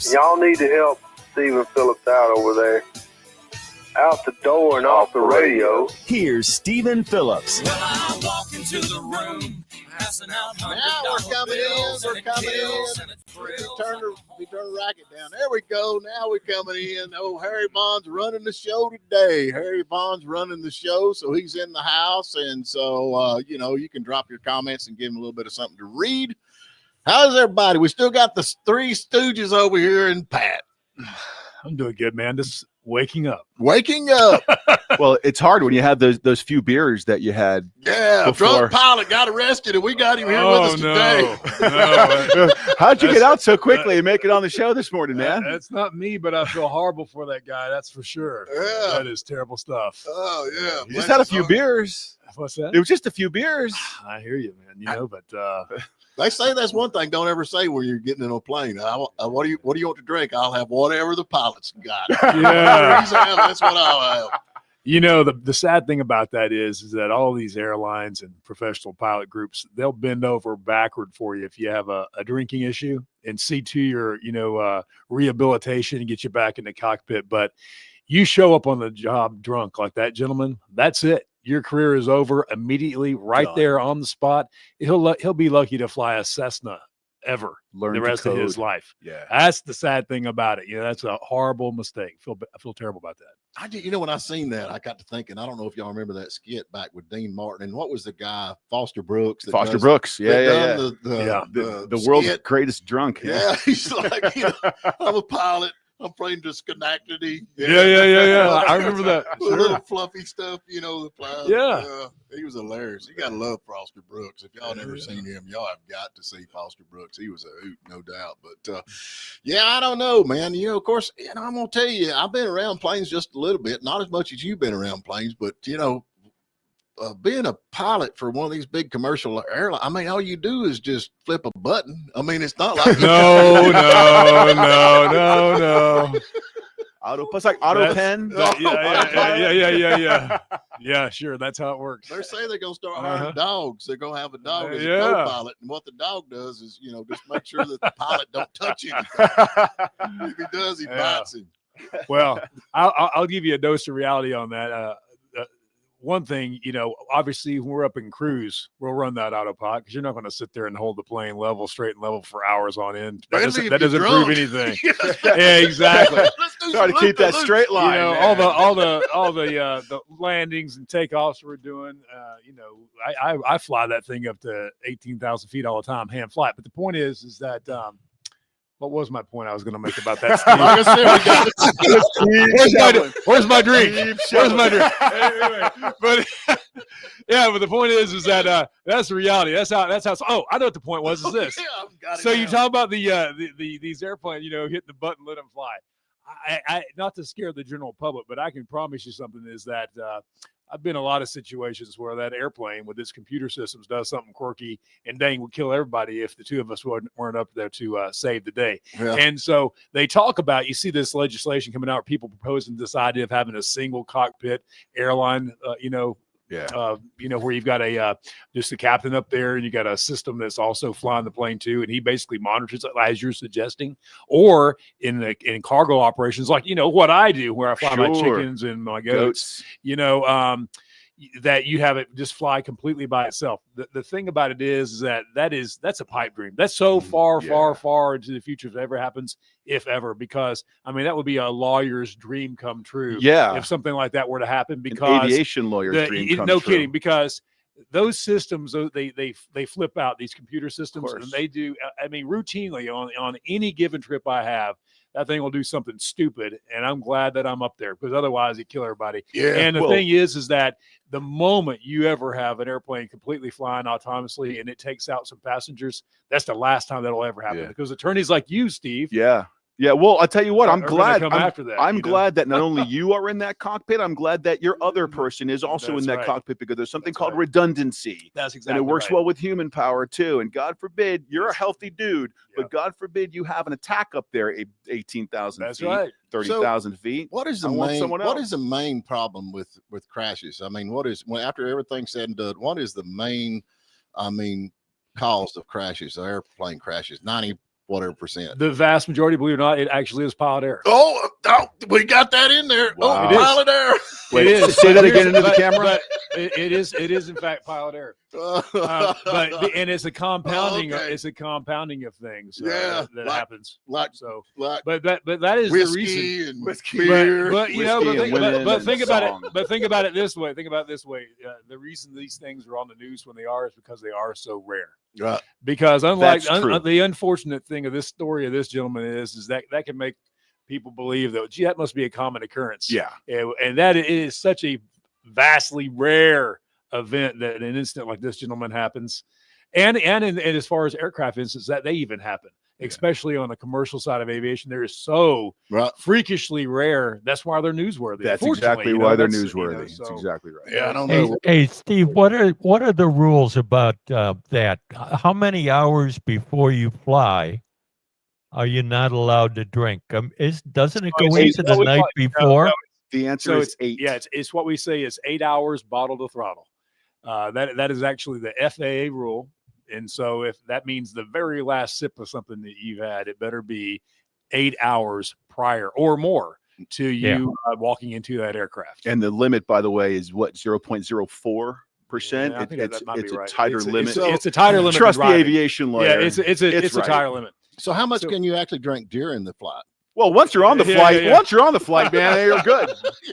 Phillips. Y'all need to help Stephen Phillips out over there. Out the door and off the radio. Here's Stephen Phillips. Well, I walk into the room, passing out $100 Now we're coming bills, in. and it kills, and it We thrills. turn the racket down. There we go. Now we're coming in. Oh, Harry Bond's running the show today. Harry Bond's running the show, so he's in the house. And so, you can drop your comments and give him a little bit of something to read. How's everybody? We still got the three stooges over here and Pat. I'm doing good, man. Just waking up. Waking up. Well, it's hard when you have those few beers that you had. Yeah, before. drunk pilot got arrested, and we got him here with us today. No. How'd you get out so quickly and make it on the show this morning, man? That's not me, but I feel horrible for that guy. That's for sure. Yeah. That is terrible stuff. Oh, yeah. You just had a few beers. What's that? It was just a few beers. I hear you, man. But They say that's one thing. Don't ever say when you're getting in a plane. What do you want to drink? I'll have whatever the pilot's got. Yeah. That's what I'll have. The sad thing about that is that all these airlines and professional pilot groups, they'll bend over backward for you if you have a drinking issue and see to your, rehabilitation and get you back in the cockpit. But you show up on the job drunk like that, gentleman, that's it. Your career is over immediately, right there on the spot. He'll be lucky to fly a Cessna ever Learn the to rest of his code. life. Yeah. That's the sad thing about it. That's a horrible mistake. I feel terrible about that. I did, when I seen that, I got to thinking. I don't know if y'all remember that skit back with Dean Martin and what was the guy Foster Brooks? Foster Brooks. Yeah. The world's skit. greatest drunk. Yeah, he's like, I'm a pilot. I'm playing to Schenectady. Yeah. I remember that. The little fluffy stuff, the pilot. Yeah. He was hilarious. You gotta love Foster Brooks. If y'all never seen him, y'all have got to see Foster Brooks. He was a hoot, no doubt. But I don't know, man. Of course, I'm gonna tell you, I've been around planes just a little bit, not as much as you've been around planes, but being a pilot for one of these big commercial airlines, I mean, all you do is just flip a button. I mean, it's not like No. It's like auto pen. Yeah. Yeah, sure. That's how it works. They say they're gonna start hiring dogs. They're gonna have a dog as a Yeah. co-pilot, and what the dog does is, just make sure that the pilot don't touch anything. If he does, he bites him. Well, I'll give you a dose of reality on that. One thing, obviously when we're up in cruise, we'll run that autopilot because you're not going to sit there and hold the plane straight and level for hours on end. That doesn't prove anything. Yeah, exactly. Try to keep that straight line. All the landings and takeoffs we're doing. I fly that thing up to 18,000 feet all the time, hand flight. But the point is that. What was my point I was going to make about that, Steve? Like I said, Where's my drink? Where's my drink? Anyway, but but the point is that that's the reality. That's how. Oh, I know what the point was. Is this? So you talk about these airplanes, hitting the button, let them fly. I not to scare the general public, but I can promise you something is that I've been in a lot of situations where that airplane with its computer systems does something quirky and dang would kill everybody if the two of us weren't up there to save the day. Yeah. And so they talk about, you see this legislation coming out, people proposing this idea of having a single cockpit airline, where you've got just the captain up there and you got a system that's also flying the plane too. And he basically monitors it as you're suggesting, or in cargo operations, like, what I do where I fly my chickens and my goats. That you have it just fly completely by itself. The thing about it is that's a pipe dream. That's so far into the future if it ever happens, if ever, because that would be a lawyer's dream come true. Yeah. If something like that were to happen, because an aviation lawyer's dream come true. Kidding, because those systems, they flip out, these computer systems, and they do, routinely on any given trip I have, that thing will do something stupid, and I'm glad that I'm up there because otherwise it'd kill everybody. Yeah. And the thing is that the moment you ever have an airplane completely flying autonomously and it takes out some passengers, that's the last time that'll ever happen because attorneys like you, Steve. Yeah. Yeah, well, I'll tell you what, I'm glad. I'm glad that not only you are in that cockpit, I'm glad that your other person is also in that cockpit because there's something called redundancy. That's exactly and it works well with human power too. And God forbid, you're a healthy dude, but God forbid you have an attack up there, 18,000 feet, 30,000 feet. What is the main problem with crashes? After everything's said and done, what is the main, cause of crashes, airplane crashes? 90 whatever percent. The vast majority, believe it or not, it actually is pilot error. Oh, we got that in there. Wow. Pilot error. Wait, it is. Say that again into the camera. But it is in fact pilot error. And it's a compounding. Okay. It's a compounding of things. Yeah, that like, happens. Like, So, like but that is whiskey the reason. and beer. But you know, whiskey and women but and think about song. it. But think about it this way. Think about it this way. The reason these things are on the news when they are is because they are so rare. Right. Because unlike That's true. the unfortunate thing of this story of this gentleman is that can make people believe that, gee, that must be a common occurrence. Yeah. And that it is such a vastly rare event that an incident like this gentleman happens. And as far as aircraft incidents, that they even happen, especially on the commercial side of aviation. They're so freakishly rare. That's why they're newsworthy. That's exactly why they're newsworthy. That's exactly right. Yeah, I don't know. Hey, Steve, what are the rules about that? How many hours before you fly are you not allowed to drink? Doesn't it go into the night before? The answer is 8. Yeah, it's what we say is 8 hours bottle to throttle. That is actually the FAA rule. And so if that means the very last sip of something that you've had, it better be 8 hours prior or more to you walking into that aircraft. And the limit, by the way, is what, 0.04%? Yeah, it's a tighter limit. It's a tighter limit. Trust the aviation lawyer. Yeah, it's a tighter limit. So how much can you actually drink during the flight? Well, once you're on the flight, once you're on the flight, man, you're good.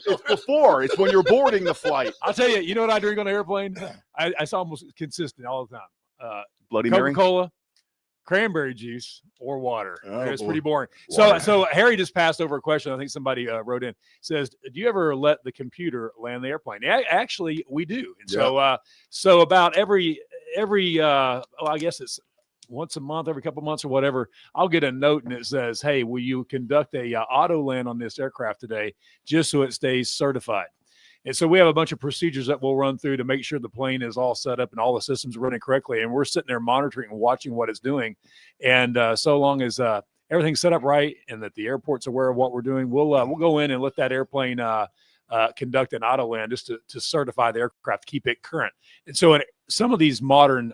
It's before. It's when you're boarding the flight. I'll tell you. You know what I drink on an airplane? It's almost consistent all the time. Bloody Mary, Coca-Cola, cranberry juice, or water. It's pretty boring. Water. So Harry just passed over a question. I think somebody wrote in. Says, do you ever let the computer land the airplane? Yeah, actually, we do. And so about every I guess it's once a month, every couple of months or whatever, I'll get a note and it says, hey, will you conduct a auto land on this aircraft today just so it stays certified? And so we have a bunch of procedures that we'll run through to make sure the plane is all set up and all the systems are running correctly. And we're sitting there monitoring and watching what it's doing. And so long as everything's set up right and that the airport's aware of what we're doing, we'll go in and let that airplane conduct an auto land just to certify the aircraft, keep it current. And so some of these modern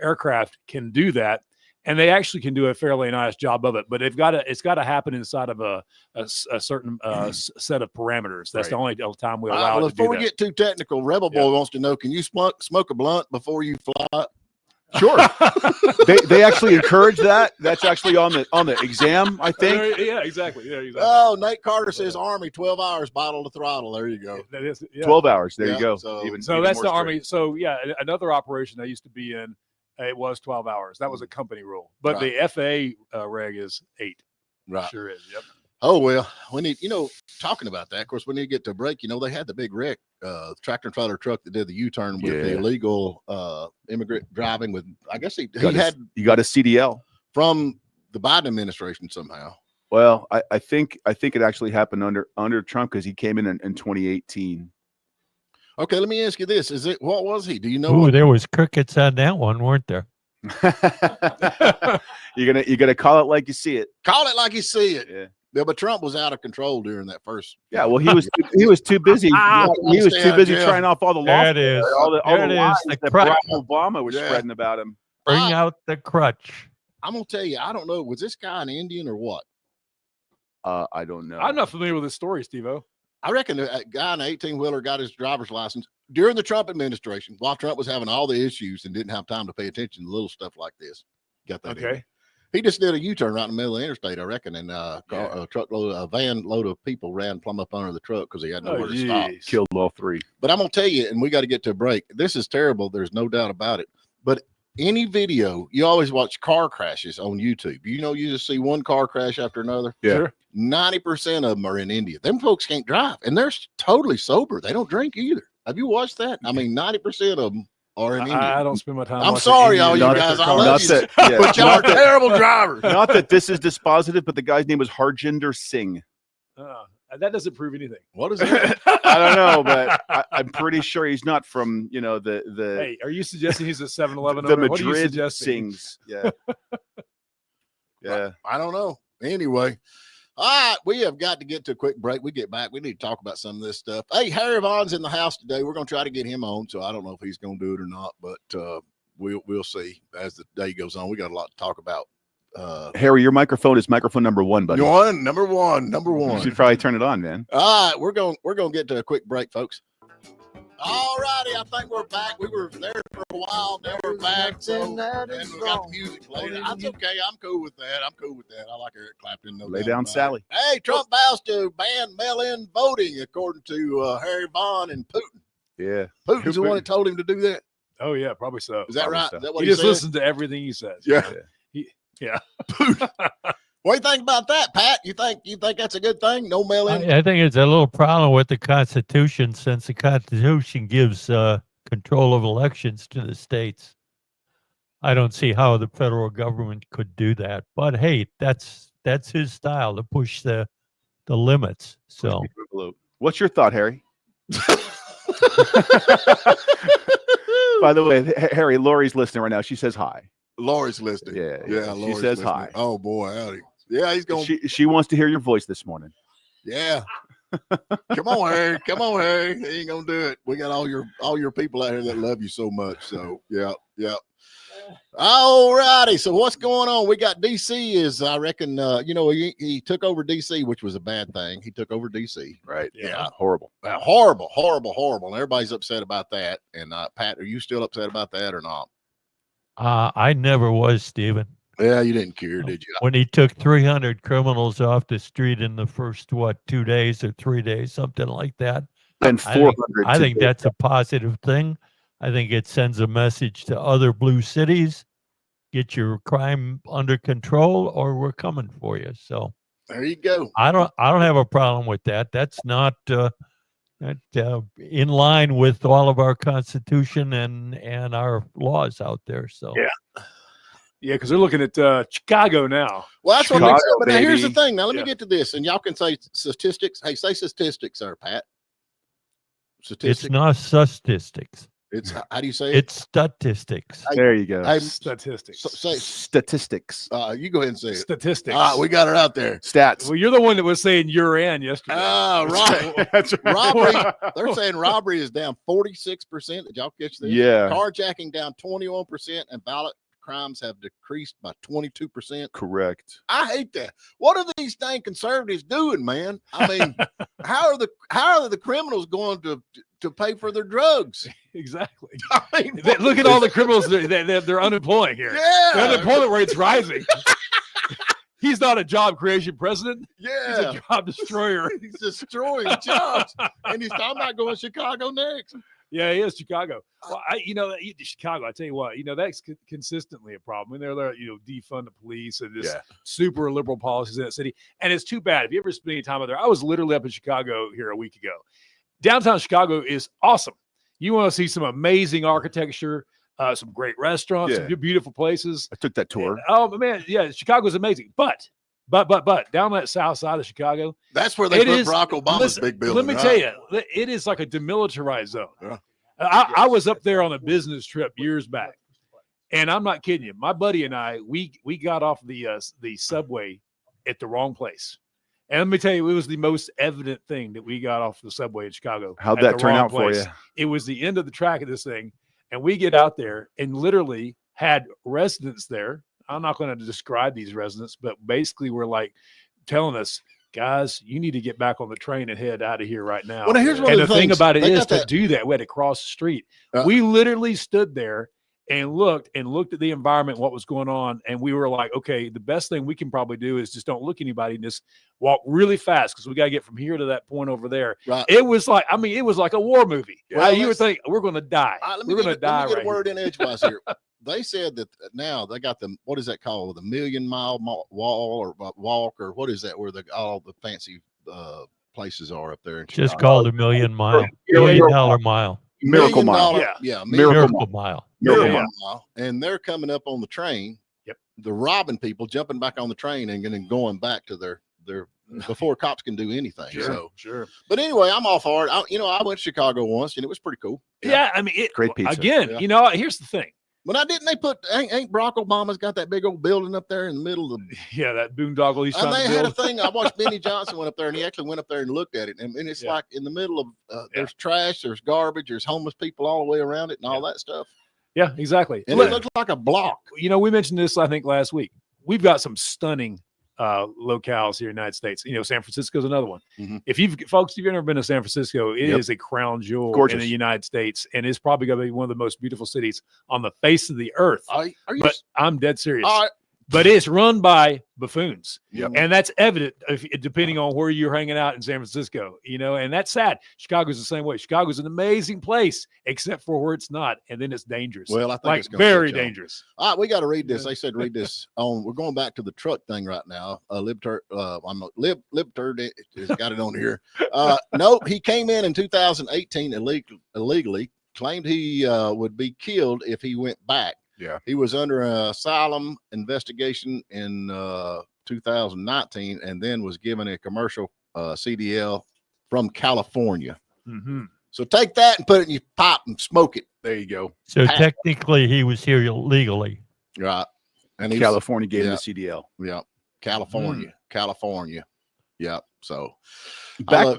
aircraft can do that, and they actually can do a fairly nice job of it. But it's got to happen inside of a certain set of parameters. That's the only time we allow it to do that. Before we get too technical, Rebel Boy wants to know: can you smoke a blunt before you fly? Sure. they actually encourage that. That's actually on the exam, I think. Yeah, exactly. Yeah, exactly. Oh, Nate Carter says Army 12 hours bottle to throttle. There you go. That is 12 hours. There you go. So even that's the strict. Army. So yeah, another operation I used to be in, it was 12 hours. That was a company rule, but the FAA reg is 8. Right. Sure is. Yep. Oh, well, we need, talking about that, of course, we need to get to a break. They had the big wreck, tractor and trailer truck that did the U-turn with the illegal immigrant driving with, I guess he got a CDL from the Biden administration somehow. Well, I think it actually happened under Trump because he came in 2018. Okay, let me ask you this. What was he? Do you know? Ooh, there was crickets on that one, weren't there? You're gonna call it like you see it. Call it like you see it. Yeah, but Trump was out of control during that first. Yeah, well, he was too busy. He was too busy trying off all the laws. There it is. All the lies The that crutch. Barack Obama was spreading about him. Bring out the crutch. I'm gonna tell you, I don't know. Was this guy an Indian or what? I don't know. I'm not familiar with this story, Steve-O. I reckon a guy in an 18-wheeler got his driver's license during the Trump administration while Trump was having all the issues and didn't have time to pay attention to little stuff like this. Got that? Okay. He just did a U-turn right in the middle of the interstate, I reckon, and a van load of people ran plumb up under the truck because he had nowhere to stop. Killed all 3. But I'm gonna tell you, and we got to get to a break. This is terrible. There's no doubt about it. But any video, you always watch car crashes on YouTube. You just see one car crash after another. Yeah. Sure. 90% of them are in India. Them folks can't drive, and they're totally sober. They don't drink either. Have you watched that? I mean, 90% of them are in India. I don't spend my time. I'm sorry, all you guys. I love you, but y'all are terrible drivers. Not that this is dispositive, but the guy's name was Harjinder Singh. That doesn't prove anything. What is that? I don't know, but I'm pretty sure he's not from the. Hey, are you suggesting he's a 7-Eleven the owner? Madrid what are you suggesting? Sings? Yeah. Yeah. I don't know. Anyway. All right, we have got to get to a quick break. We get back. We need to talk about some of this stuff. Hey, Harry Vaughn's in the house today. We're going to try to get him on, so I don't know if he's going to do it or not, but we'll see as the day goes on. We got a lot to talk about. Harry, your microphone is microphone number 1, buddy. Number one. You should probably turn it on, man. All right, we're gonna get to a quick break, folks. All righty, I think we're back. We were there for a while, now we're back. So, and we got the music playing. That's okay. I'm cool with that. I like Eric Clapton. No Lay down, Sally. Hey, Trump vows to ban mail-in voting, according to Harry Vaughn and Putin. Yeah, Putin's the one that told him to do that. Oh yeah, probably so. Is that Probably right? so. Is that what He he just said? listens to everything he says. Yeah. Yeah. What do you think about that, Pat? You think that's a good thing? No mail-in? I think it's a little problem with the Constitution, since the Constitution gives control of elections to the states. I don't see how the federal government could do that. But hey, that's his style, to push the limits. So, what's your thought, Harry? By the way, Harry, Lori's listening right now. She says hi. Lori's listening. Yeah. Lori's She says listening. hi. Oh boy, howdy. Yeah, he's going. She wants to hear your voice this morning. Yeah. Come on, Harry. Come on, Harry. He ain't gonna do it. We got all your people out here that love you so much. So yeah. All righty. So what's going on? We got DC is, I reckon, he took over DC, which was a bad thing. He took over DC. Right. Yeah. Horrible. Horrible. And everybody's upset about that. And Pat, are you still upset about that or not? I never was, Stephen. Yeah, you didn't care, did you? When he took 300 criminals off the street in the first 2 days or 3 days, something like that. And 400. I think that's a positive thing. I think it sends a message to other blue cities: get your crime under control, or we're coming for you. So there you go. I don't have a problem with that. That's not in line with all of our Constitution and our laws out there. So Yeah, because they're looking at Chicago now. Well, that's Chicago, what makes it. But now here's the baby. thing. Now let me get to this, and y'all can say statistics. Hey, say statistics, there, Pat. Statistics. it's not statistics. It's how do you say it? It's statistics. There you go. Hey, Statistics. say Statistics. you go ahead and say it. Statistics. We got it out there. Stats. Well, you're the one that was saying yesterday. Right. That's right. Robbery. They're saying robbery is down 46%. Did y'all catch this? Yeah. Carjacking down 21%, and violent crimes have decreased by 22%. Correct. I hate that. What are these dang conservatives doing, man? I mean, how are the criminals going to pay for their drugs? Exactly. I mean, Look at all the criminals they're unemploying here. Yeah. The unemployment rate's rising. He's not a job creation president. He's Yeah. a job destroyer. He's destroying jobs. And he's talking about going to Chicago next. Yeah, he is Chicago. Well, Chicago, I tell you what, that's consistently a problem. When they're there, defund the police and this super liberal policies in that city. And it's too bad. If you ever spend any time out there, I was literally up in Chicago here a week ago. Downtown Chicago is awesome. You want to see some amazing architecture, some great restaurants, some beautiful places. I took that tour. Oh, man, yeah, Chicago's amazing. But down that south side of Chicago, that's where they put Barack Obama's big building. Let me tell you, it is like a demilitarized zone. Yeah. I was up there on a business trip years back, and I'm not kidding you. My buddy and I, we got off the subway at the wrong place. And let me tell you, it was the most evident thing that we got off the subway in Chicago. How'd that turn out for you? It was the end of the track of this thing, and we get out there and literally had residents there. I'm not going to describe these residents, but basically we're like telling us, guys, you need to get back on the train and head out of here right now. Well, now here's one and of the the thing things. about it They is got to that- do that, we had to cross the street. We literally stood there and looked at the environment, what was going on. And we were like, okay, the best thing we can probably do is just don't look at anybody and just walk really fast, because we got to get from here to that point over there. Right. It was like a war movie. Well, You would think we're going to die. We're going to die Let me get right a word here. in edgewise here. They said that now they got the, what is that called? The Million Mile Wall or walk, or what is that, where all the fancy places are up there in Just Chicago? called a $1 million mile. Miracle Mile. Miracle Mile. Miracle Mile. And they're coming up on the train. Yep. They're robbing people, jumping back on the train and then going back to their before cops can do anything. Sure. But anyway, I'm all for it. I went to Chicago once and it was pretty cool. Yeah, I mean, Great pizza. Again, Yeah. Here's the thing. But ain't Barack Obama's got that big old building up there in the middle of the, Yeah, that boondoggle he's and trying they to had build. a thing. I watched Benny Johnson went up there, and he actually went up there and looked at it. And it's like in the middle of there's trash, there's garbage, there's homeless people all the way around it, and all that stuff. Yeah, exactly. And it looks like a block. We mentioned this, I think, last week. we've got some stunning locales here in the United States. San Francisco's another one. If you've never been to San Francisco, it is a crown jewel in the United States, and it's probably going to be one of the most beautiful cities on the face of the earth. But I'm dead serious. But it's run by buffoons. And that's evident depending on where you're hanging out in San Francisco, and that's sad. Chicago's the same way. Chicago's an amazing place, except for where it's not. And then it's dangerous. Well, I think it's very dangerous. All right, we got to read this. They said read this we're going back to the truck thing right now. Libtard has got it on here. No, he came in 2018 illegally, claimed he would be killed if he went back. Yeah, he was under an asylum investigation in 2019, and then was given a commercial CDL from California. So take that and put it in your pipe and smoke it. There you go. So technically, he was here illegally, right? And California gave him the CDL. Yeah, California. Yeah. So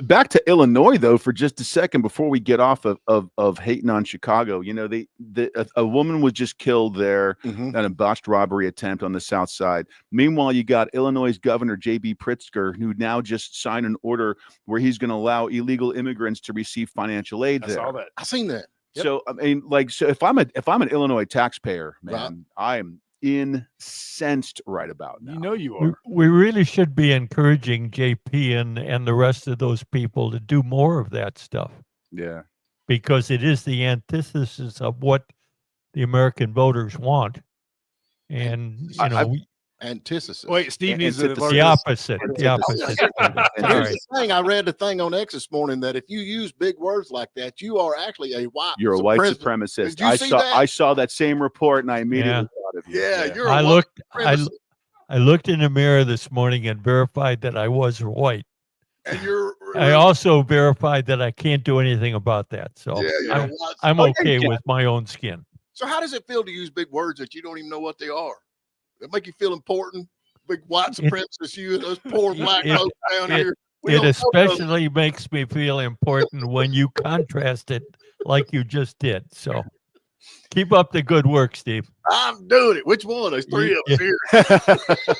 back to Illinois though for just a second before we get off of hating on Chicago. A woman was just killed there in a botched robbery attempt on the South Side. Meanwhile, you got Illinois Governor J.B. Pritzker, who now just signed an order where he's going to allow illegal immigrants to receive financial aid. I saw that. I seen that. Yep. So I mean, so if I'm an Illinois taxpayer, man, right, I am incensed right about now. You are. We really should be encouraging JP and the rest of those people to do more of that stuff. Yeah. Because it is the antithesis of what the American voters want. And antithesis. Wait, Steve needs the opposite. The opposite. Here's the thing. I read the thing on X this morning that if you use big words like that, you are actually a white. You're a white supremacist. I saw that same report and I immediately thought of you. Yeah, you're. I looked in the mirror this morning and verified that I was white. And I also verified that I can't do anything about that. So I'm okay with my own skin. So how does it feel to use big words that you don't even know what they are? It make you feel important? Big white supremacist, you and those poor black folks down here. It especially makes me feel important when you contrast it like you just did. So keep up the good work, Steve. I'm doing it. Which one? There's three of us here.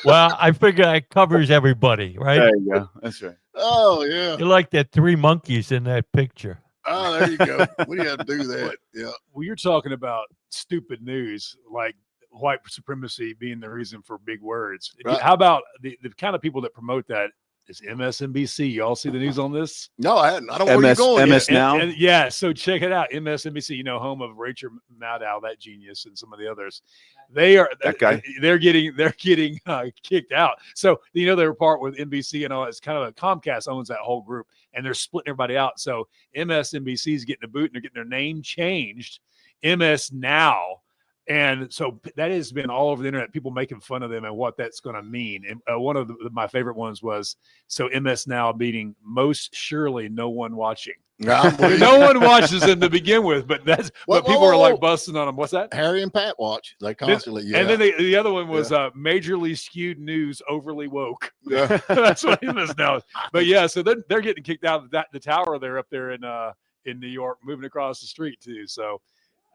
Well, I figure it covers everybody, right? There you go. That's right. Oh, yeah. You're like that three monkeys in that picture. Oh, there you go. We have to do that. Yeah. Well, you're talking about stupid news, like white supremacy being the reason for big words. Right. How about the kind of people that promote that is MSNBC? You all see the news on this? No, I hadn't. I don't know where you're going. MS Now? Yeah, so check it out. MSNBC, home of Rachel Maddow, that genius, and some of the others. They're getting kicked out. So they were part with NBC and all. It's kind of a Comcast owns that whole group, and they're splitting everybody out. So MSNBC is getting a boot, and they're getting their name changed, MS Now. And so that has been all over the internet, people making fun of them and what that's going to mean. And one of my favorite ones was, so MS Now meaning most surely no one watching. No one watches them to begin with, but that's what people are like busting on them. What's that? Harry and Pat watch. They constantly, And then the other one was majorly skewed news, overly woke. Yeah. That's what MS Now is. But yeah, so they're getting kicked out of the tower there up there in New York, moving across the street too. So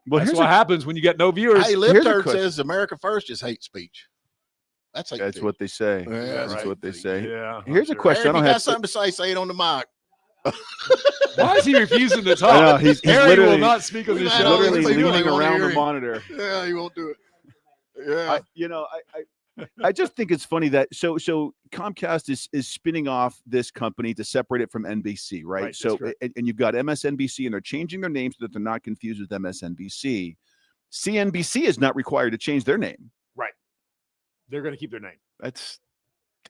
that's what happens when you get no viewers. Hey, Libtard says America first is hate speech. That's hate speech. What they say. Yeah, that's what they say. Yeah. Here's a question. Harry, I don't have something to say. Say it on the mic. Why is he refusing to talk? I know, he's Harry will not speak on this show. Literally leaning around the monitor. Yeah, he won't do it. Yeah. I just think it's funny that so Comcast is spinning off this company to separate it from NBC, right? So and you've got MSNBC, and they're changing their name so that they're not confused with MSNBC. CNBC is not required to change their name. Right. They're going to keep their name. That's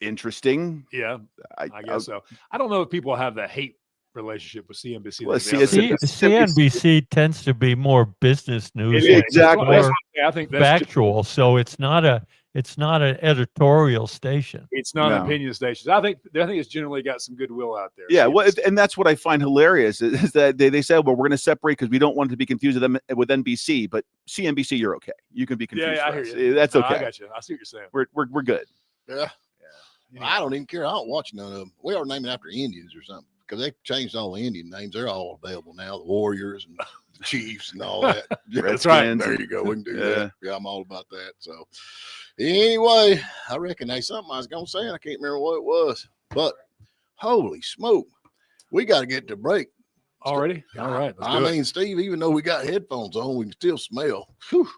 interesting. Yeah, I guess so. I don't know if people have the hate relationship with CNBC. Well, CNBC tends to be more business news, exactly. More I think that's factual. So it's not an editorial station. It's not an opinion station. I think it's generally got some goodwill out there. Yeah, well, and that's what I find hilarious is that they say, well, we're going to separate because we don't want to be confused with NBC, but CNBC, you're okay. You can be confused. Yeah, I hear you. That's okay. I got you. I see what you're saying. We're good. Yeah. I don't even care. I don't watch none of them. We are naming after Indians or something because they changed all the Indian names. They're all available now. The Warriors and Chiefs and all that. That's right. There you go. We can do that. Yeah, I'm all about that. So anyway, I reckon there's something I was gonna say, and I can't remember what it was. But holy smoke, we got to get to break already. All right. I mean, Steve, even though we got headphones on, we can still smell. Whew.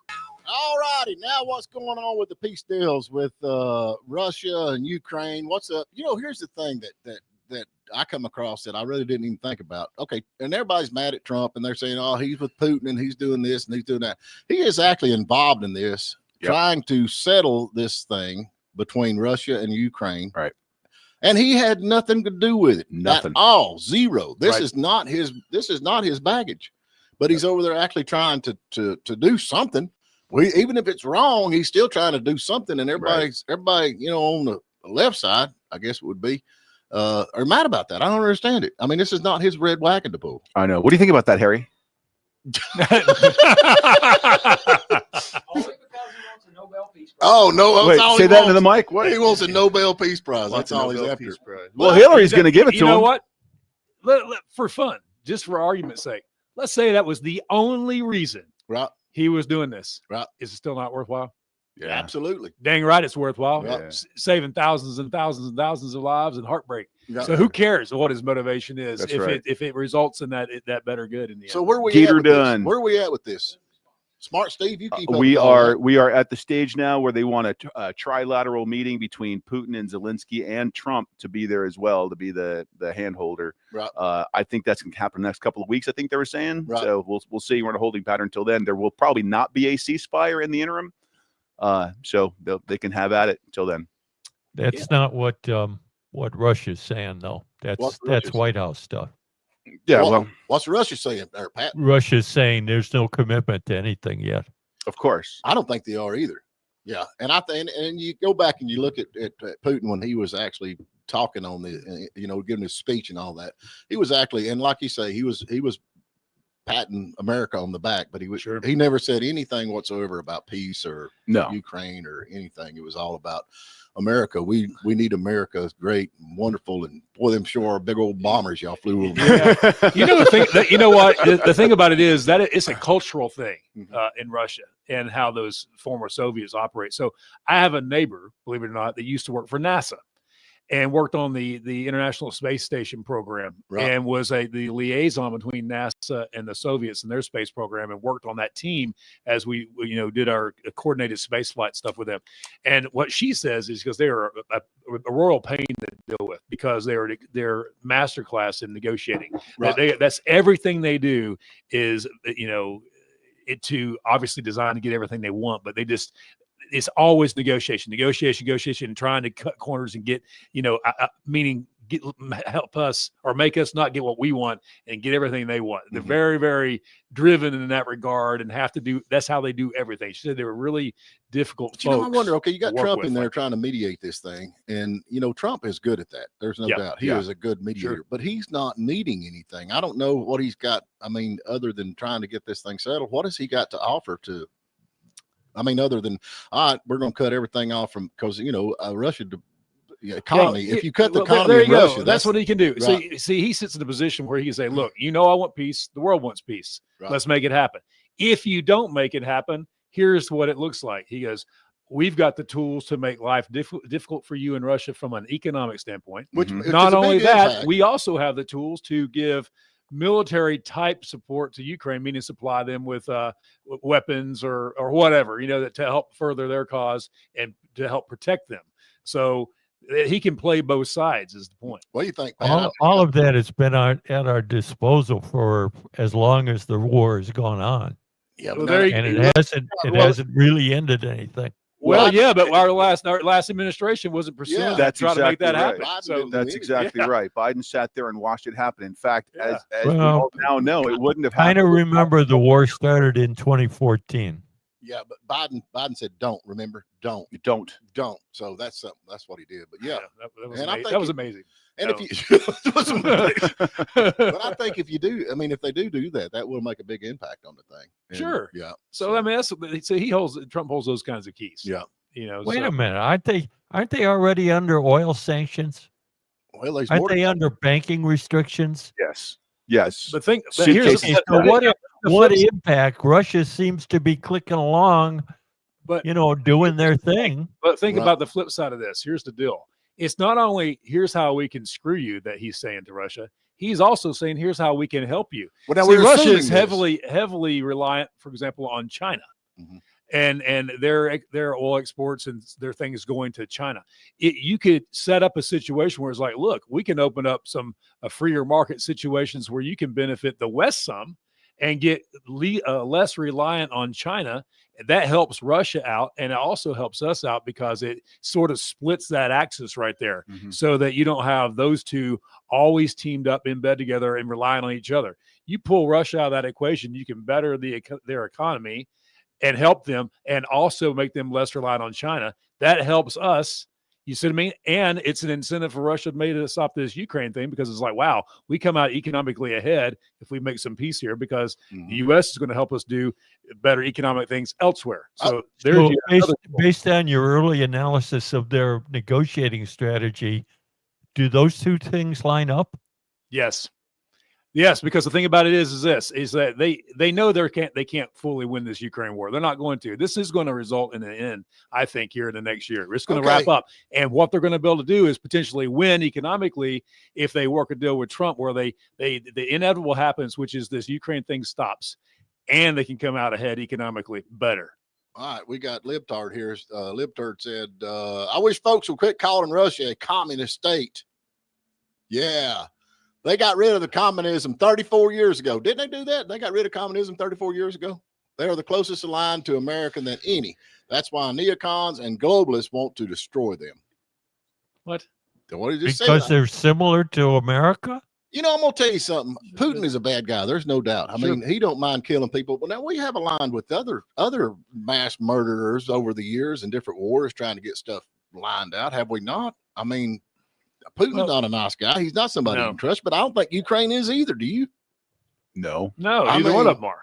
All righty. Now what's going on with the peace deals with Russia and Ukraine? What's up? You know, here's the thing that I come across that I really didn't even think about. Okay, and everybody's mad at Trump and they're saying, oh, he's with Putin and he's doing this and he's doing that. He is actually involved in this, trying to settle this thing between Russia and Ukraine. Right. And he had nothing to do with it. Nothing. At all. Zero. This is not his baggage. But he's over there actually trying to do something. Even if it's wrong, he's still trying to do something, and everybody, you know, on the left side, I guess it would be, are mad about that. I don't understand it. I mean, this is not his red wagon to pull. I know. What do you think about that, Harry? Oh no! Wait, say that into the mic. What he wants a Nobel Peace Prize. That's all he's after. Well, Hillary's going to give it to him. You know what? For fun, just for argument's sake, let's say that was the only reason he was doing this. Is it still not worthwhile? Yeah, absolutely. Dang right, it's worthwhile. Yeah. Saving thousands and thousands and thousands of lives and heartbreak. So who cares what his motivation is if it results in that better good in the end? So where are we Get at her with done. this? Where are we at with this? Smart Steve, you keep we are at the stage now where they want a trilateral meeting between Putin and Zelensky and Trump to be there as well, to be the hand holder. Right. I think that's going to happen in the next couple of weeks, I think they were saying. Right. So we'll see. We're in a holding pattern until then. There will probably not be a ceasefire in the interim. So they can have at it until then. That's not what Russia's saying, though. That's White House stuff. Yeah, well, what's Russia saying there, Pat? Russia's saying there's no commitment to anything yet. Of course. I don't think they are either. Yeah. And I think, and you go back and you look at Putin when he was actually talking on the, giving his speech and all that. He was actually, and like you say, he was patting America on the back, but he never said anything whatsoever about peace or Ukraine or anything. It was all about America. We need America. Great and wonderful, and boy, them sure are big old bombers y'all flew over. Yeah. The thing about it is that it's a cultural thing in Russia and how those former Soviets operate. So I have a neighbor, believe it or not, that used to work for NASA and worked on the International Space Station program, and was the liaison between NASA and the Soviets and their space program, and worked on that team as we did our coordinated space flight stuff with them. And what she says is because they are a royal pain to deal with, because they're masterclass in negotiating. That's everything they do is to obviously design to get everything they want, but it's always negotiation, and trying to cut corners and get, help us or make us not get what we want and get everything they want. They're very, very driven in that regard and have to do, that's how they do everything. She said they were really difficult folks. I wonder, okay, you got Trump in there trying to mediate this thing, and, Trump is good at that. There's no doubt. He is a good mediator, but he's not meeting anything. I don't know what he's got. I mean, other than trying to get this thing settled, what has he got to offer to, other than, all right, we're going to cut everything off from, because, Russia economy. If you cut the economy of Russia, that's what he can do. Right. See, he sits in a position where he can say, look, I want peace. The world wants peace. Right. Let's make it happen. If you don't make it happen, here's what it looks like. He goes, we've got the tools to make life difficult for you in Russia from an economic standpoint. Which not only that, we also have the tools to give military type support to Ukraine, meaning supply them with weapons or whatever, that to help further their cause and to help protect them. So he can play both sides is the point. What do you think? All of that has been at our disposal for as long as the war has gone on. Yeah, it hasn't really ended anything. Well, but our last administration wasn't pursuing that to try to make that happen. So that's exactly right. Biden sat there and watched it happen. In fact, as we all now know, it wouldn't have happened. I remember the war started in 2014. Yeah, but Biden said, "Don't remember, don't." So that's something. That's what he did. But that was amazing. And if you, but I think if you do, if they do that, that will make a big impact on the thing. And, sure. Yeah. So Trump holds those kinds of keys. Yeah. Wait a minute. Aren't they already under oil sanctions? Well, aren't they under banking restrictions? Yes. But here's what impact? Russia seems to be clicking along, but doing their thing. But think about the flip side of this. Here's the deal. It's not only here's how we can screw you that he's saying to Russia. He's also saying here's how we can help you. Well, now See, Russia is this. heavily reliant, for example, on China. Mm-hmm. And their oil exports and their things going to China. You could set up a situation where it's like, look, we can open up some freer market situations where you can benefit the West some and get less reliant on China. That helps Russia out, and it also helps us out because it sort of splits that axis right there, so that you don't have those two always teamed up in bed together and relying on each other. You pull Russia out of that equation, you can better their economy and help them, and also make them less reliant on China. That helps us. You see what I mean? And it's an incentive for Russia to stop this Ukraine thing, because it's like, wow, we come out economically ahead if we make some peace here, because the U.S. is going to help us do better economic things elsewhere. So based on your early analysis of their negotiating strategy, do those two things line up? Yes, because the thing about it is that they know they can't fully win this Ukraine war. They're not going to. This is going to result in an end, I think, here in the next year. It's going to wrap up. And what they're going to be able to do is potentially win economically if they work a deal with Trump where the inevitable happens, which is this Ukraine thing stops, and they can come out ahead economically better. All right, we got Libtard here. Libtard said, I wish folks would quit calling Russia a communist state. Yeah. They got rid of the communism 34 years ago. Didn't they do that? They got rid of communism 34 years ago. They are the closest aligned to America than any. That's why neocons and globalists want to destroy them. What? What did you say? Because they're similar to America? I'm going to tell you something. Putin is a bad guy. There's no doubt. I mean, he don't mind killing people. But now we have aligned with other mass murderers over the years in different wars trying to get stuff lined out. Have we not? I mean, Putin's not a nice guy. He's not somebody you can trust, but I don't think Ukraine is either. Do you? No, either one of them are.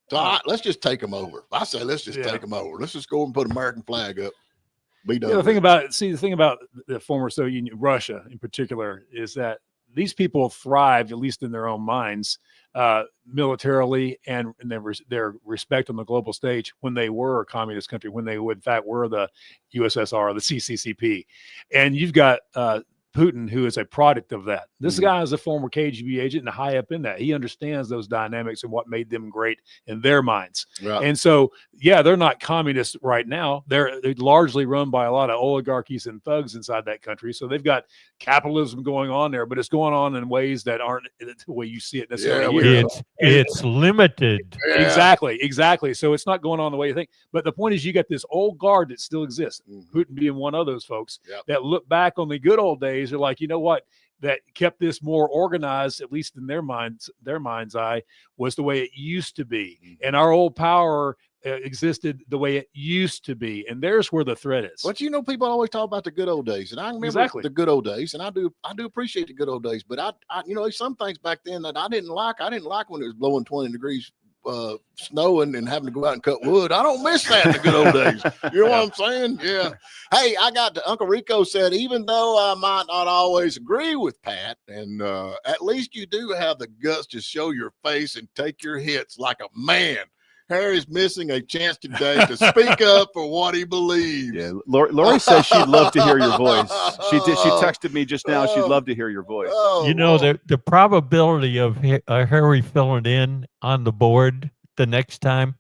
So let's just take them over. I say let's just take them over. Let's just go and put an American flag up. Be done. The thing about the former Soviet Union, Russia in particular, is that these people thrived, at least in their own minds, militarily and their respect on the global stage when they were a communist country, when they in fact were the USSR, the CCCP. And you've got Putin, who is a product of that. This guy is a former KGB agent and high up in that. He understands those dynamics and what made them great in their minds. Yeah. And so, they're not communists right now. They're largely run by a lot of oligarchies and thugs inside that country. So they've got capitalism going on there, but it's going on in ways that aren't the way you see it necessarily. It's limited. Exactly. So it's not going on the way you think. But the point is, you got this old guard that still exists, Putin being one of those folks that look back on the good old days. They're like, you know what? That kept this more organized, at least in their mind's eye, was the way it used to be. And our old power existed the way it used to be. And there's where the threat is. But people always talk about the good old days. And I remember the good old days. And I do appreciate the good old days. But I there's some things back then that I didn't like. I didn't like when it was blowing 20 degrees snowing and having to go out and cut wood. I don't miss that in the good old days. You know what I'm saying? Yeah. Hey, I got to Uncle Rico said, even though I might not always agree with Pat, and at least you do have the guts to show your face and take your hits like a man. Harry's missing a chance today to speak up for what he believes. Yeah, Lori says she'd love to hear your voice. She texted me just now. She'd love to hear your voice. The probability of Harry filling in on the board the next time,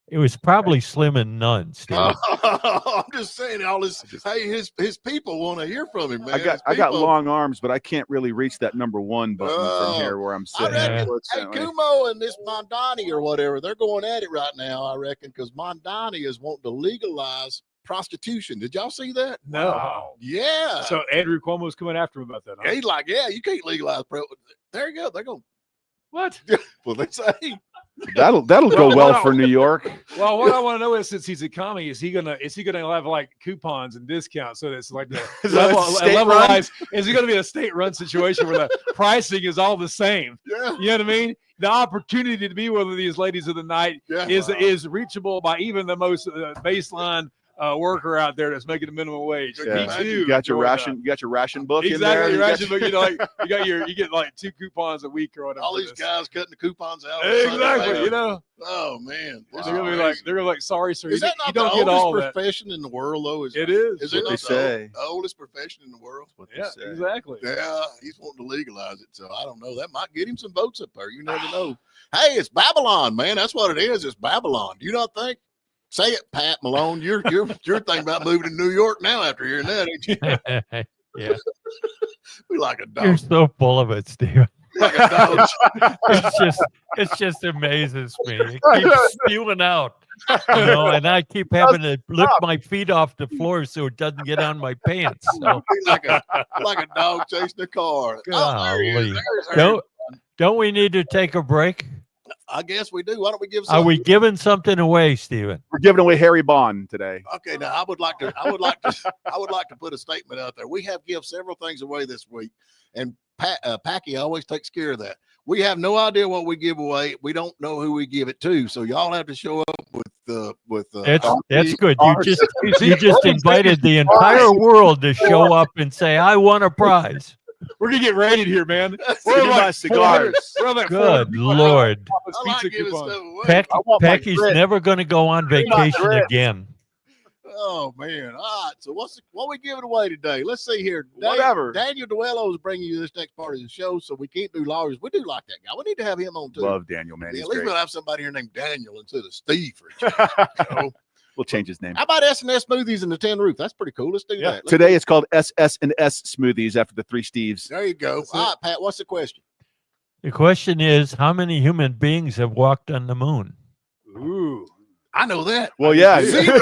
it was probably slim and none. I'm just saying, all this. Hey, his people want to hear from him, man. I got long arms, but I can't really reach that number one button from here where I'm sitting. Hey, Kumo and this Mamdani or whatever, they're going at it right now, I reckon, because Mamdani is wanting to legalize prostitution. Did y'all see that? No. Wow. Yeah. So Andrew Cuomo's coming after him about that. Huh? He's like, you can't legalize. There you go. They're going. What? Well, they say. That'll go well for New York. Well, what I want to know is, since he's a commie, is he gonna have like coupons and discounts so that it's like the levelized? Is it gonna be a state-run situation where the pricing is all the same? Yeah. You know what I mean? The opportunity to be one of these ladies of the night is reachable by even the most baseline worker out there that's making the minimum wage. Yeah. Me too. You got your enjoying ration. You got your ration book in Exactly, there. your ration book. You know, like you get like 2 coupons a week or whatever. All these guys cutting the coupons out. Exactly. You know. Oh man, They're gonna be like, sorry, sir. Is that you not don't the get all oldest that. profession in the world, though? It is. Is it They not say. the oldest profession in the world? Yeah, exactly. Yeah, he's wanting to legalize it, so I don't know. That might get him some votes up there. You never know. Hey, it's Babylon, man. That's what it is. It's Babylon. Do you not think? Say it, Pat Malone. You're thinking about moving to New York now after hearing that, ain't you? Yeah. We like a dog. You're so full of it, Steve. Like a dog. It just amazes me. It keeps spewing out, you know, and I keep having to lift my feet off the floor so it doesn't get on my pants. So. like a dog chasing a car. Golly. Don't we need to take a break? I guess we do. Why don't we give? Are we giving something away, Stephen? We're giving away Harry Bond today. Okay, now I would like to put a statement out there. We have given several things away this week, and Packy always takes care of that. We have no idea what we give away. We don't know who we give it to, so y'all have to show up with. That's good. You just invited the entire world to show up and say, "I won a prize." We're gonna get raided here, man. We're like cigars. Good Lord. I like giving stuff away. Pecky's never going to go on vacation again. Oh man! All right. So what we giving away today? Let's see here. Whatever. Daniel Duello is bringing you this next part of the show, so we can't do lawyers. We do like that guy. We need to have him on too. Love Daniel, man. Yeah, He's at least great. we'll have somebody here named Daniel instead of Steve. For a change, you know? We'll change his name. How about S&S Smoothies and the Tin Roof? That's pretty cool. Let's do that. Today it's called SS&S Smoothies after the 3 Steves. There you go. All right, Pat. What's the question? The question is, how many human beings have walked on the moon? Ooh. I know that. Well, yeah. 0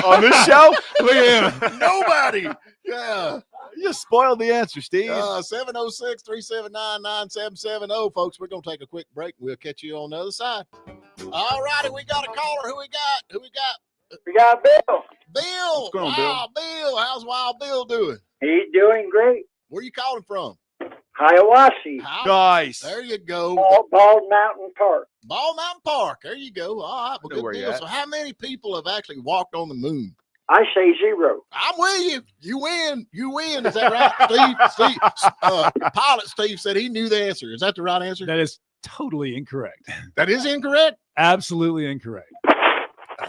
On this show? Look at him. Nobody. Yeah. You just spoiled the answer, Steve. 706-379-9770, folks. We're gonna take a quick break. We'll catch you on the other side. All righty, we got a caller. Who we got? We got Bill. Bill. What's going on, Bill? Bill. How's Wild Bill doing? He's doing great. Where you calling from? Hiawassee, Nice. There you go. Bald Mountain Park. Ball Mountain Park. There you go. All right. Well, Know good where deal. you're at. So how many people have actually walked on the moon? I say 0. I'm with you. You win. You win. Is that right, Steve? Pilot Steve said he knew the answer. Is that the right answer? That is totally incorrect. That is incorrect. Absolutely incorrect.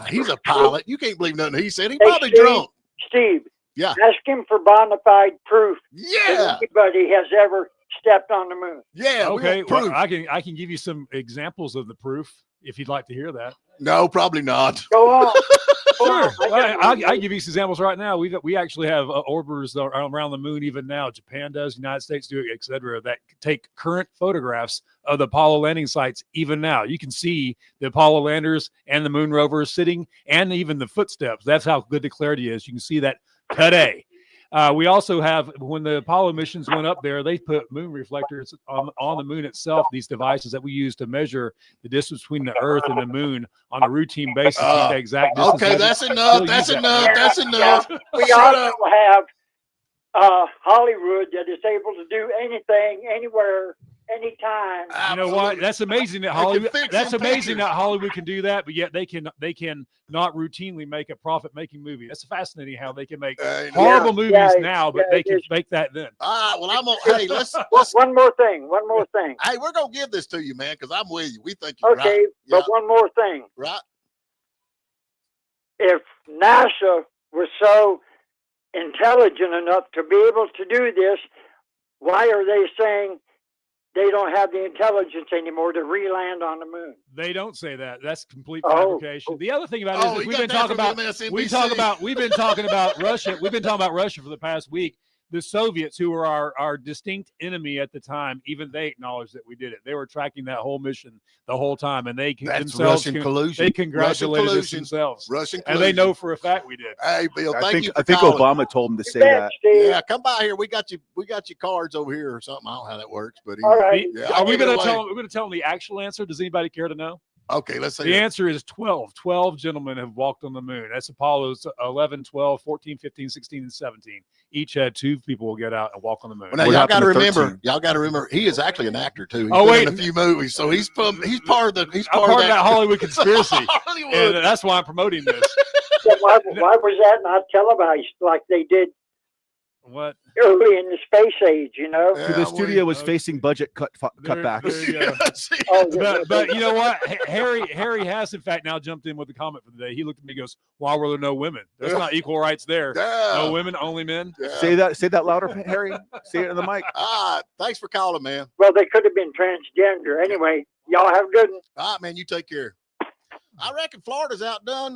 He's a pilot. You can't believe nothing he said. He Hey, probably Steve. drunk. Steve. Yeah. Ask him for bona fide proof Yeah. that anybody has ever stepped on the moon. Yeah. we Okay, want proof. well, I can give you some examples of the proof if you'd like to hear that. No, probably not. Go on. Sure, I I give you some examples right now. We actually have orbiters around the moon even now. Japan does, United States do, etc. That take current photographs of the Apollo landing sites even now. You can see the Apollo landers and the moon rovers sitting, and even the footsteps. That's how good the clarity is. You can see that today. We also have, when the Apollo missions went up there, they put moon reflectors on the moon itself, these devices that we use to measure the distance between the Earth and the moon on a routine basis. The exact distance. Okay, that's enough. That's enough. That's enough. We Shut also up. have Hollywood that is able to do anything, anywhere, anytime. You know what? That's amazing that They can Hollywood. fix That's some amazing pictures. that Hollywood can do that, but yet they can not routinely make a profit-making movie. That's fascinating how they can make horrible movies Yeah, now, but yeah, they can it is. make that then. All right. Well, I'm on. Hey, let's. One more thing. Hey, we're gonna give this to you, man, because I'm with you. We think you're Okay, right. but Yeah. one more thing. Right. If NASA was so intelligent enough to be able to do this, why are they saying they don't have the intelligence anymore to re-land on the moon? They don't say that. That's complete Oh. fabrication. The other thing about it Oh, is you we've got been that talking from about MSNBC. we've been talking about Russia. We've been talking about Russia for the past week. The Soviets, who were our distinct enemy at the time, even they acknowledged that we did it. They were tracking that whole mission the whole time, and they That's themselves Russian collusion. they congratulated Russian us collusion. themselves, Russian and they collusion. know for a fact we did. Hey, Bill. I Thank you. think For calling. Obama told him to You say bet, that. Steve. Yeah, come by here. We got you. We got your cards over here or something. I don't know how that works, but All right. Yeah, Are I'll we give it going to away. tell? We're going to tell them the actual answer. Does anybody care to know? Okay, let's see. The answer is 12. 12 gentlemen have walked on the moon. That's Apollos 11, 12, 14, 15, 16, and 17. Each had 2 people will get out and walk on the moon. Well, now, What y'all got to happened to remember. 13? Y'all got to remember. He is actually an actor too. He's Oh, been wait. in a few movies, so he's part of the. He's I'm part of that Hollywood conspiracy, Hollywood. and that's why I'm promoting this. So why was that not televised like they did What? early in the space age? You know. So the studio was facing budget cutbacks. There you go. Oh, yeah, But you know what? Harry has in fact now jumped in with a comment for the day. He looked at me and goes, "Why were there no women? There's not equal rights there. No women, only men." Say that louder, Harry. Say it in the mic. Thanks for calling, man. well, they could have been transgender. Anyway, y'all have a good one. All right, man, you take care. I reckon Florida's outdone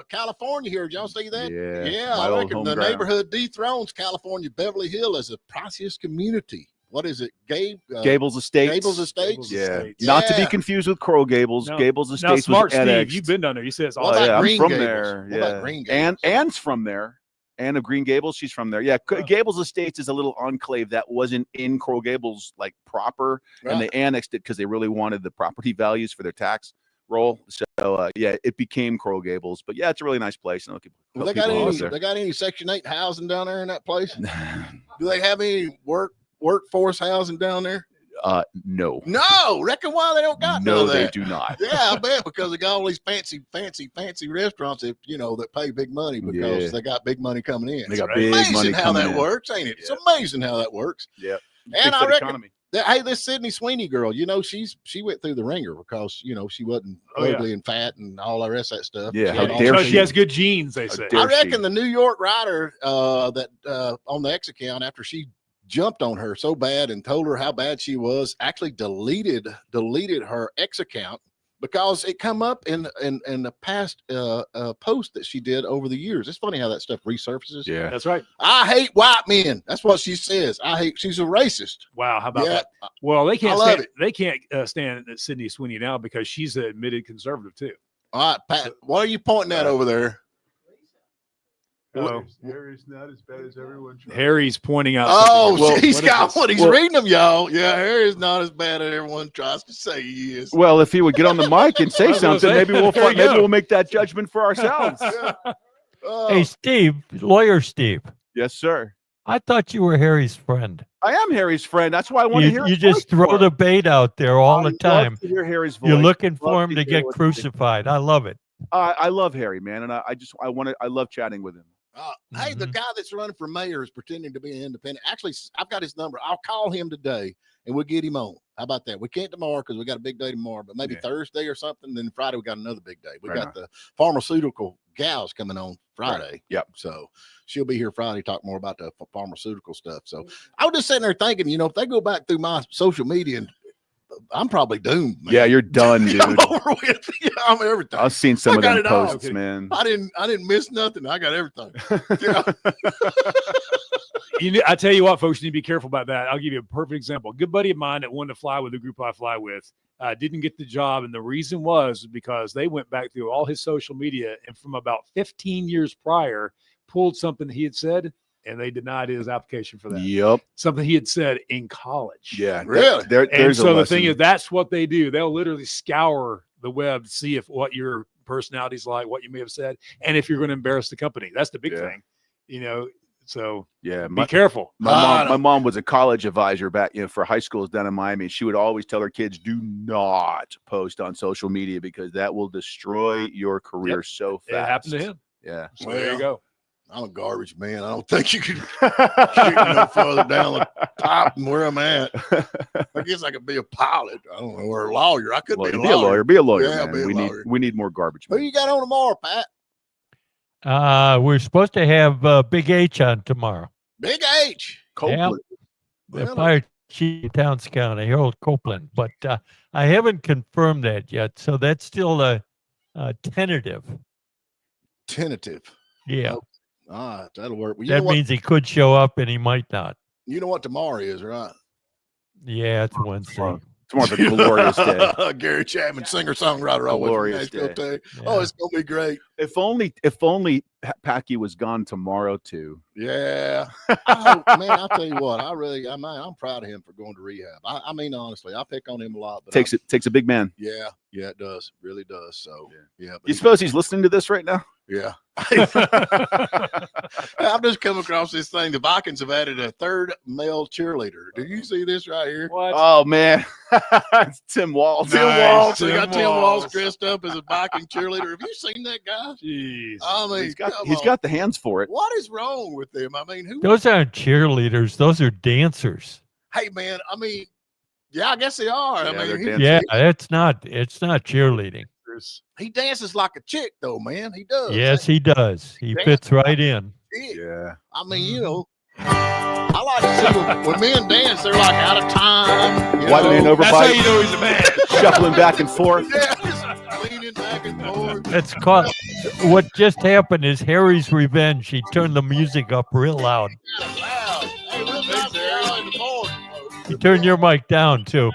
California here. Did y'all see that? Yeah, I reckon home the ground. neighborhood dethrones California, Beverly Hills, as the priciest community. What is it? Gables Estates. Gables Estates. Gables Yeah. Estates. Not to be confused with Coral Gables. No. Gables Now, Estates smart was Steve, annexed. you've been down there. You say it's What awesome. about I'm Green from Gables? there. What about Green And Gables? Anne's from there. Anne of Green Gables, she's from there. Yeah, Gables Estates is a little enclave that wasn't in Coral Gables like proper, and they annexed it because they really wanted the property values for their tax roll. So yeah, it became Coral Gables. But yeah, it's a really nice place. And They got any Section 8 housing down there in that place? Do they have any workforce housing down there? No. No, reckon why they don't got none No, of they that. do not. Yeah, I bet because they got all these fancy restaurants that that pay big money because they got big money coming in. They got right. big Amazing money how coming that in. works, ain't it? It's Yeah. amazing how that works. Yeah. And I the reckon economy. hey, this Sydney Sweeney girl, she went through the ringer because she wasn't ugly and fat and all the rest of that stuff. Yeah, She how had all dare that So she. she has good genes, they How say. dare I reckon she. the New York writer that on the X account after she jumped on her so bad and told her how bad she was actually deleted her X account because it come up in the past post that she did over the years. It's funny how that stuff resurfaces. Yeah. That's right. I hate white men. That's what she says. She's a racist. Wow, how about Yeah. that? Well, they can't I love stand, it. they can't stand Sydney Sweeney now because she's an admitted conservative too. All right, Pat, what are you pointing at over there? Oh, Harry's not as bad as everyone tries. Harry's pointing out. Oh, something. Well, he's what is got this? what he's reading them, y'all. Yeah, Harry's not as bad as everyone tries to say he is. Well, if he would get on the mic and say I was gonna something, say, maybe we'll there you go. make that judgment for ourselves. Oh, Hey, Steve, lawyer Steve, Yes, sir. I thought you were Harry's friend. I am Harry's friend. That's why I want to hear. You his just voice throw more. the bait out there all I the love time. to hear Harry's voice. You're looking Love for him to hear get what he thinks. crucified. I love it. I love Harry, man, and I love chatting with him. Hey, the Mhm. guy that's running for mayor is pretending to be an independent. Actually, I've got his number. I'll call him today and we'll get him on. How about that? We can't tomorrow because we got a big day tomorrow, but maybe Yeah. Thursday or something. Then Friday, we got another big day. We Right got the pharmaceutical gals coming on Friday. Yep. So she'll be here Friday, talk more about the pharmaceutical stuff. So I was just sitting there thinking, if they go back through my social media, and I'm probably doomed. Man. Yeah, you're done, dude. I'm over with. Yeah, I'm everything. I've seen some I of got them it all. posts, Okay. man. I didn't miss nothing. I got everything. I tell you what, folks, you need to be careful about that. I'll give you a perfect example. A good buddy of mine that wanted to fly with the group I fly with didn't get the job. And the reason was because they went back through all his social media and from about 15 years prior, pulled something he had said, and they denied his application for that. Yep. Something he had said in college. Yeah. Really? There, And there's so a the thing lesson. is, that's what they do. They'll literally scour the web to see if what your personality's like, what you may have said, and if you're going to embarrass the company. That's the big Yeah. thing, So Yeah. be careful. My mom was a college advisor back, for high schools down in Miami. And she would always tell her kids, do not post on social media because that will destroy your career so fast. It happened to him. Yeah. So there you go. I'm a garbage man. I don't think you can get no further down the top than where I'm at. I guess I could be a pilot. I don't know, or a lawyer. I could Well, be a be a lawyer. lawyer. Be a lawyer, Yeah, man. be a We lawyer. need more garbage. Who men. you got on tomorrow, Pat? We're supposed to have Big H on tomorrow. Big H. Copeland. The Well, fire chief of Towns County, Harold Copeland. But I haven't confirmed that yet. So that's still a tentative. Tentative. Yeah. That'll work. Well, That means he could show up and he might not. you know what tomorrow is, right? Yeah, it's Wednesday. Tomorrow's a glorious day. Gary Chapman, singer-songwriter, always from Glorious Nashville, day. too. Yeah. Oh, it's gonna be great. If only Packy was gone tomorrow too. Yeah. Man, I'll tell you what, I'm proud of him for going to rehab. I mean, honestly, I pick on him a lot, but Takes a big man. Yeah, it does. Really does. So yeah. But You suppose he's listening to this right now? Yeah. I've just come across this thing. The Vikings have added a third male cheerleader. Do you see this right here? What? Oh man, it's Tim Walz. Tim Nice, Walz. They Tim got Tim Walz Walz. dressed up as a Viking cheerleader. Have you seen that guy? Jeez. I mean, He's got the hands for it. What is wrong with them? I mean, who? Those aren't cheerleaders. Those are dancers. Hey, man. I mean, yeah, I guess they are. Yeah, I they're mean, dancing. Yeah, it's not cheerleading. he dances like a chick, though, man. He does. Yes, he does. He Dance. fits right in. Yeah. I mean, you know, I like to see when men dance, they're like out of time. White man That's how overbite, you know he's a man. shuffling back and forth. Yeah, just leaning back and forth. It's called. What just happened is Harry's Revenge. He turned the music up real loud. Kind of loud. Hey, we'll drop the hour in the morning. You turn your mic down too.